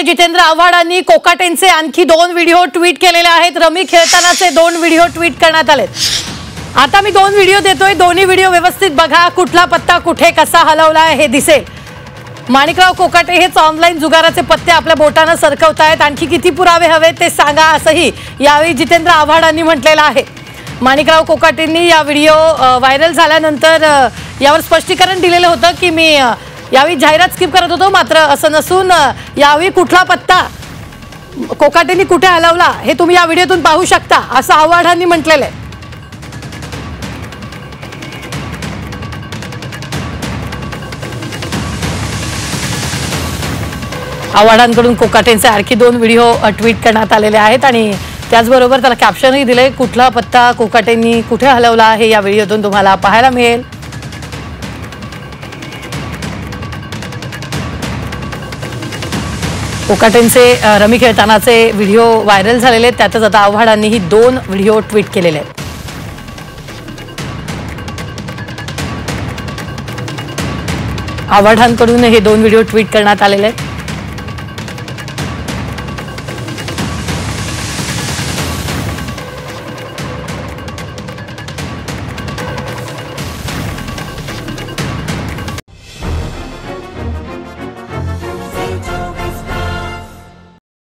जितेंद्र आव्हाडांनी कोकाटेंचे आणखी 2 video tweet केलेले आहेत। रमी खेळतानाचे 2 व्हिडिओ ट्विट करण्यात आले। आता मी 2 व्हिडिओ देतोय, दोन्ही व्हिडिओ व्यवस्थित बघा। कुठला पत्ता कुठे कसा हलवलाय हे दिसेल। माणिकराव कोकाटे हेच ऑनलाईन जुगाराचे पत्ते आपल्या बोटाने सरकवतायत। आणखी किती पुरावे हवे ते सांगा, असंही यावेळी जितेंद्र आव्हाडांनी म्हटलेलं आहे। माणिकराव कोकाटेंनी या व्हिडिओ व्हायरल झाल्यानंतर यावर स्पष्टीकरण दिलेलं होतं की मी यावेळी जाहिरात स्किप करत होतो, मात्र असं नसून यावेळी कुठला पत्ता कोकाटेंनी कुठे हलवला हे तुम्ही या व्हिडिओतून पाहू शकता, असं आव्हाडांनी म्हटलेलं आहे। आव्हाडांकडून कोकाटेंचे आणखी 2 व्हिडिओ ट्विट करण्यात आलेले आहेत आणि त्याचबरोबर त्याला कॅप्शनही दिले। कुठला पत्ता कोकाटेंनी कुठे हलवला हे या व्हिडिओतून तुम्हाला पाहायला मिळेल। कोकाटेंचे रमी खेळतानाचे व्हिडिओ व्हायरल झालेले आहेत, त्यातच आता आव्हाडांनीही 2 व्हिडिओ ट्विट केलेले आहेत। आव्हाडांकडून हे 2 व्हिडिओ ट्विट करण्यात आलेले आहेत।